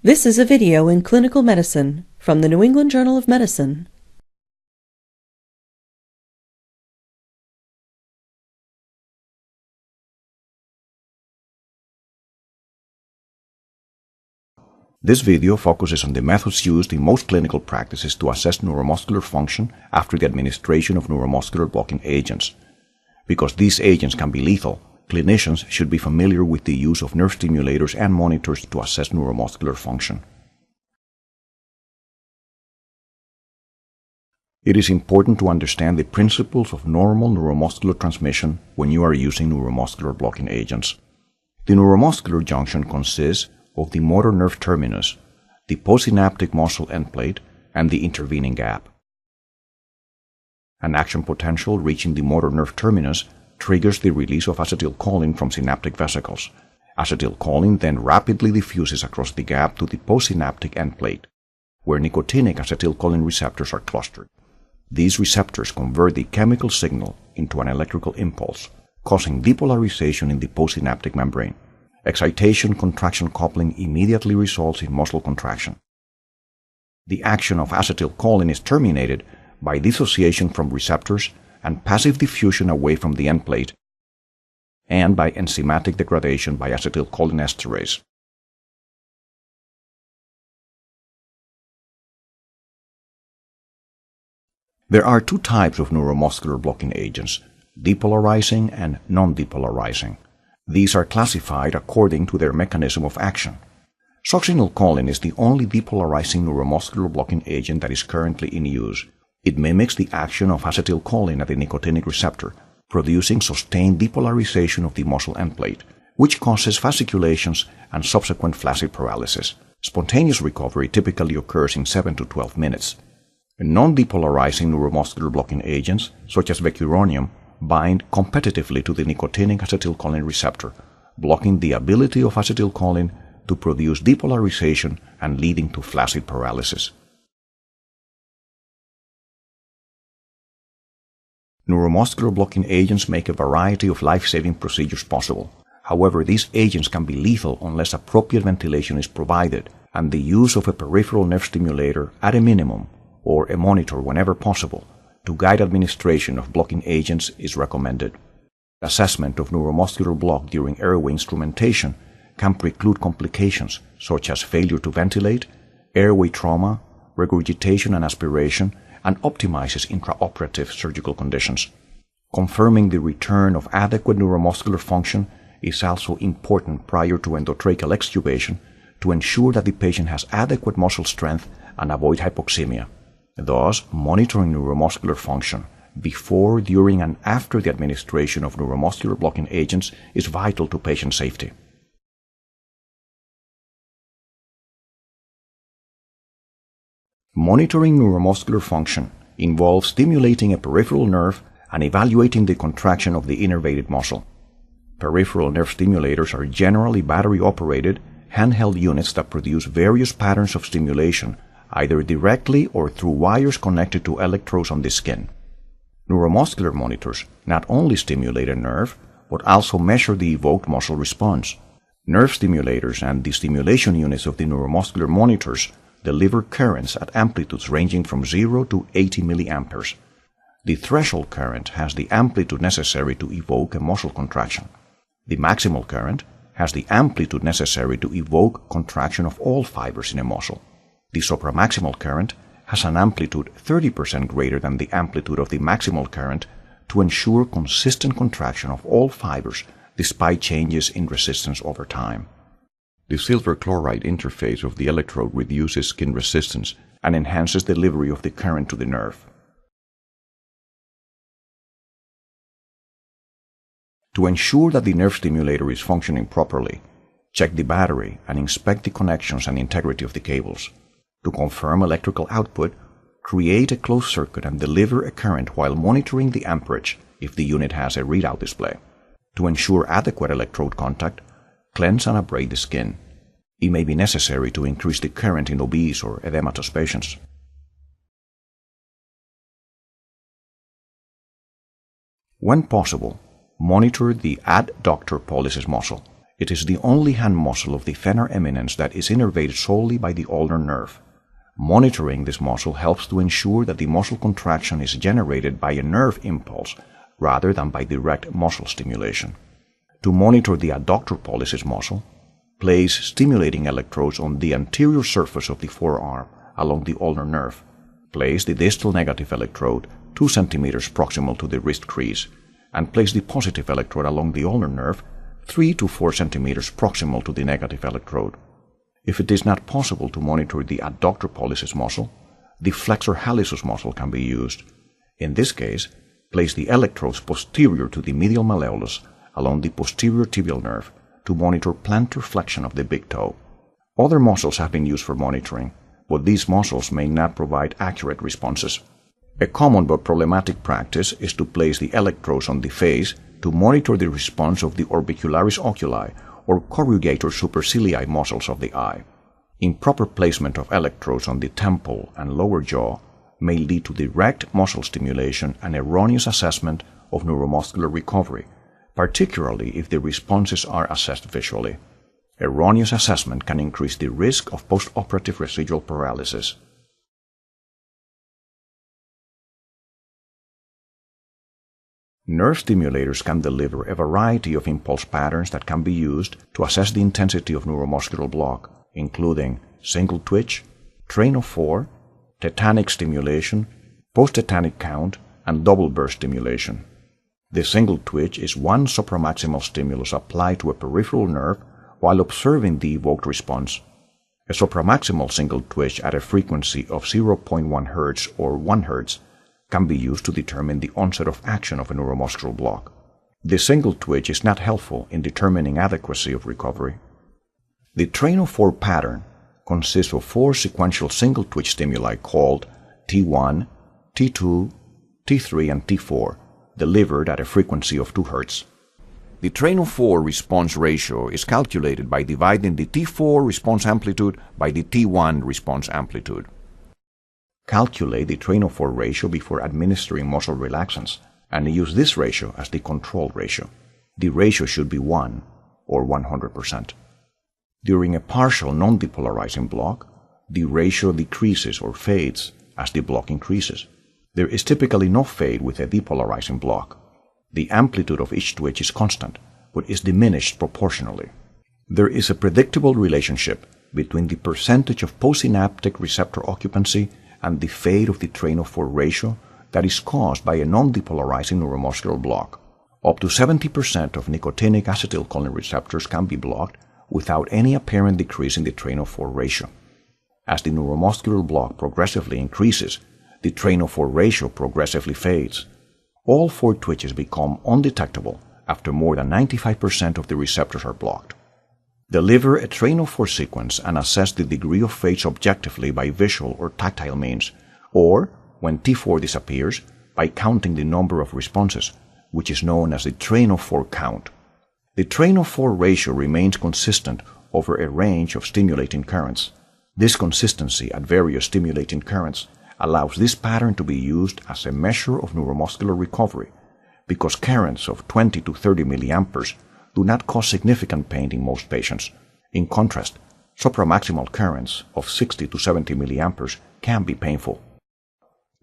This is a video in clinical medicine from the New England Journal of Medicine. This video focuses on the methods used in most clinical practices to assess neuromuscular function after the administration of neuromuscular blocking agents. Because these agents can be lethal, clinicians should be familiar with the use of nerve stimulators and monitors to assess neuromuscular function. It is important to understand the principles of normal neuromuscular transmission when you are using neuromuscular blocking agents. The neuromuscular junction consists of the motor nerve terminus, the postsynaptic muscle end plate, and the intervening gap. An action potential reaching the motor nerve terminus triggers the release of acetylcholine from synaptic vesicles. Acetylcholine then rapidly diffuses across the gap to the postsynaptic end plate, where nicotinic acetylcholine receptors are clustered. These receptors convert the chemical signal into an electrical impulse, causing depolarization in the postsynaptic membrane. Excitation-contraction coupling immediately results in muscle contraction. The action of acetylcholine is terminated by dissociation from receptors and passive diffusion away from the end plate, and by enzymatic degradation by acetylcholinesterase. There are two types of neuromuscular blocking agents, depolarizing and non-depolarizing. These are classified according to their mechanism of action. Succinylcholine is the only depolarizing neuromuscular blocking agent that is currently in use. It mimics the action of acetylcholine at the nicotinic receptor, producing sustained depolarization of the muscle end plate, which causes fasciculations and subsequent flaccid paralysis. Spontaneous recovery typically occurs in 7 to 12 minutes. Non-depolarizing neuromuscular blocking agents, such as vecuronium, bind competitively to the nicotinic acetylcholine receptor, blocking the ability of acetylcholine to produce depolarization and leading to flaccid paralysis. Neuromuscular blocking agents make a variety of life-saving procedures possible. However, these agents can be lethal unless appropriate ventilation is provided, and the use of a peripheral nerve stimulator at a minimum, or a monitor whenever possible, to guide administration of blocking agents is recommended. Assessment of neuromuscular block during airway instrumentation can preclude complications such as failure to ventilate, airway trauma, regurgitation and aspiration, and optimizes intraoperative surgical conditions. Confirming the return of adequate neuromuscular function is also important prior to endotracheal extubation to ensure that the patient has adequate muscle strength and avoid hypoxemia. Thus, monitoring neuromuscular function before, during, and after the administration of neuromuscular blocking agents is vital to patient safety. Monitoring neuromuscular function involves stimulating a peripheral nerve and evaluating the contraction of the innervated muscle. Peripheral nerve stimulators are generally battery-operated, handheld units that produce various patterns of stimulation either directly or through wires connected to electrodes on the skin. Neuromuscular monitors not only stimulate a nerve, but also measure the evoked muscle response. Nerve stimulators and the stimulation units of the neuromuscular monitors deliver currents at amplitudes ranging from 0 to 80 milliamperes. The threshold current has the amplitude necessary to evoke a muscle contraction. The maximal current has the amplitude necessary to evoke contraction of all fibers in a muscle. The supramaximal current has an amplitude 30% greater than the amplitude of the maximal current to ensure consistent contraction of all fibers despite changes in resistance over time. The silver chloride interface of the electrode reduces skin resistance and enhances delivery of the current to the nerve. To ensure that the nerve stimulator is functioning properly, check the battery and inspect the connections and integrity of the cables. To confirm electrical output, create a closed circuit and deliver a current while monitoring the amperage if the unit has a readout display. To ensure adequate electrode contact, cleanse and abrade the skin. It may be necessary to increase the current in obese or edematous patients. When possible, monitor the adductor pollicis muscle, It is the only hand muscle of the thenar eminence that is innervated solely by the ulnar nerve. Monitoring this muscle helps to ensure that the muscle contraction is generated by a nerve impulse rather than by direct muscle stimulation. To monitor the adductor pollicis muscle, place stimulating electrodes on the anterior surface of the forearm along the ulnar nerve. Place the distal negative electrode 2 cm proximal to the wrist crease, and place the positive electrode along the ulnar nerve 3 to 4 cm proximal to the negative electrode. If it is not possible to monitor the adductor pollicis muscle, the flexor hallucis muscle can be used. In this case, place the electrodes posterior to the medial malleolus along the posterior tibial nerve to monitor plantar flexion of the big toe. Other muscles have been used for monitoring, but these muscles may not provide accurate responses. A common but problematic practice is to place the electrodes on the face to monitor the response of the orbicularis oculi or corrugator supercilii muscles of the eye. Improper placement of electrodes on the temple and lower jaw may lead to direct muscle stimulation and erroneous assessment of neuromuscular recovery, particularly if the responses are assessed visually. Erroneous assessment can increase the risk of postoperative residual paralysis. Nerve stimulators can deliver a variety of impulse patterns that can be used to assess the intensity of neuromuscular block, including single twitch, train of 4, tetanic stimulation, post-tetanic count, and double burst stimulation. The single twitch is one supramaximal stimulus applied to a peripheral nerve while observing the evoked response. A supramaximal single twitch at a frequency of 0.1 Hz or 1 Hz can be used to determine the onset of action of a neuromuscular block. The single twitch is not helpful in determining adequacy of recovery. The train of 4 pattern consists of 4 sequential single twitch stimuli called T1, T2, T3, and T4, delivered at a frequency of 2 Hz. The train of 4 response ratio is calculated by dividing the T4 response amplitude by the T1 response amplitude. Calculate the train of 4 ratio before administering muscle relaxants and use this ratio as the control ratio. The ratio should be 1 or 100%. During a partial non-depolarizing block, the ratio decreases or fades as the block increases. There is typically no fade with a depolarizing block. The amplitude of each twitch is constant, but is diminished proportionally. There is a predictable relationship between the percentage of postsynaptic receptor occupancy and the fade of the train of 4 ratio that is caused by a non-depolarizing neuromuscular block. Up to 70% of nicotinic acetylcholine receptors can be blocked without any apparent decrease in the train of 4 ratio. As the neuromuscular block progressively increases, the train of 4 ratio progressively fades. All 4 twitches become undetectable after more than 95% of the receptors are blocked. Deliver a train of 4 sequence and assess the degree of fade subjectively by visual or tactile means, or, when T4 disappears, by counting the number of responses, which is known as the train of 4 count. The train of 4 ratio remains consistent over a range of stimulating currents. This consistency at various stimulating currents allows this pattern to be used as a measure of neuromuscular recovery, because currents of 20 to 30 milliamperes do not cause significant pain in most patients. In contrast, supramaximal currents of 60 to 70 milliamperes can be painful.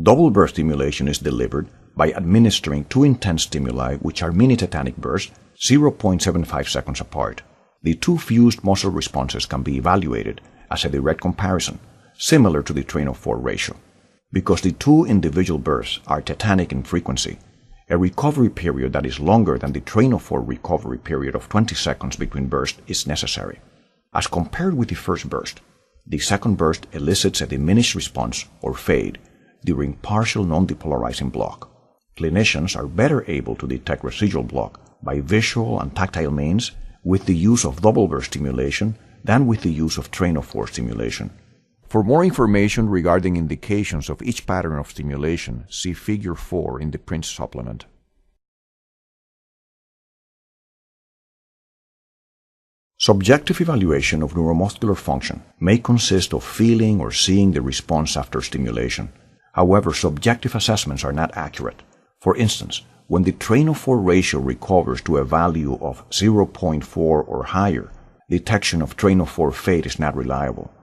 Double burst stimulation is delivered by administering 2 intense stimuli which are mini-tetanic bursts 0.75 seconds apart. The 2 fused muscle responses can be evaluated as a direct comparison, similar to the train of 4 ratio. Because the 2 individual bursts are tetanic in frequency, a recovery period that is longer than the train of 4 recovery period of 20 seconds between bursts is necessary. As compared with the first burst, the second burst elicits a diminished response or fade during partial non-depolarizing block. Clinicians are better able to detect residual block by visual and tactile means with the use of double burst stimulation than with the use of train of 4 stimulation. For more information regarding indications of each pattern of stimulation, see Figure 4 in the print supplement. Subjective evaluation of neuromuscular function may consist of feeling or seeing the response after stimulation. However, subjective assessments are not accurate. For instance, when the train-of-4 ratio recovers to a value of 0.4 or higher, detection of train-of-4 fade is not reliable.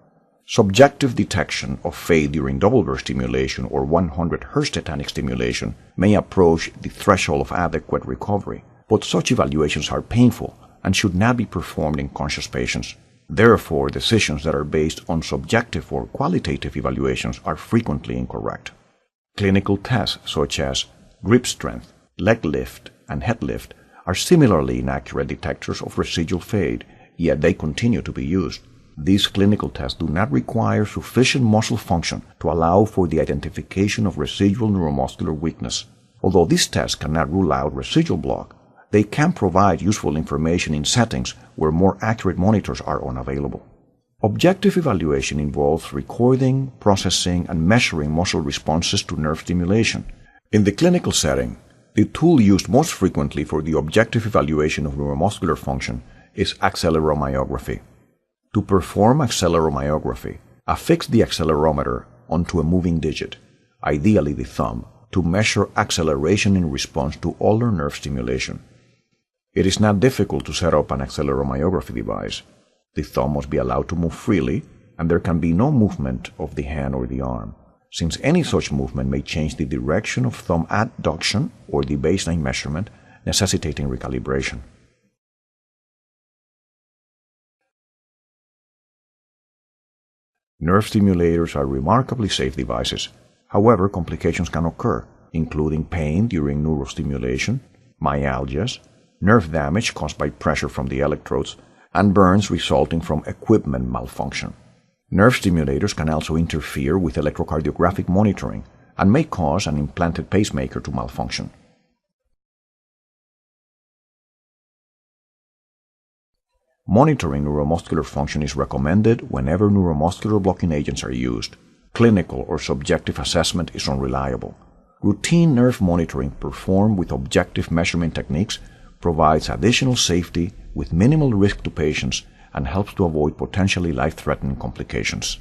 Subjective detection of fade during double burst stimulation or 100 Hz tetanic stimulation may approach the threshold of adequate recovery, but such evaluations are painful and should not be performed in conscious patients. Therefore, decisions that are based on subjective or qualitative evaluations are frequently incorrect. Clinical tests such as grip strength, leg lift, and head lift are similarly inaccurate detectors of residual fade, yet they continue to be used. These clinical tests do not require sufficient muscle function to allow for the identification of residual neuromuscular weakness. Although these tests cannot rule out residual block, they can provide useful information in settings where more accurate monitors are unavailable. Objective evaluation involves recording, processing, and measuring muscle responses to nerve stimulation. In the clinical setting, the tool used most frequently for the objective evaluation of neuromuscular function is acceleromyography. To perform acceleromyography, affix the accelerometer onto a moving digit, ideally the thumb, to measure acceleration in response to ulnar nerve stimulation. It is not difficult to set up an acceleromyography device. The thumb must be allowed to move freely, and there can be no movement of the hand or the arm, since any such movement may change the direction of thumb adduction or the baseline measurement, necessitating recalibration. Nerve stimulators are remarkably safe devices. However, complications can occur, including pain during neurostimulation, myalgias, nerve damage caused by pressure from the electrodes, and burns resulting from equipment malfunction. Nerve stimulators can also interfere with electrocardiographic monitoring and may cause an implanted pacemaker to malfunction. Monitoring neuromuscular function is recommended whenever neuromuscular blocking agents are used. Clinical or subjective assessment is unreliable. Routine nerve monitoring performed with objective measurement techniques provides additional safety with minimal risk to patients and helps to avoid potentially life-threatening complications.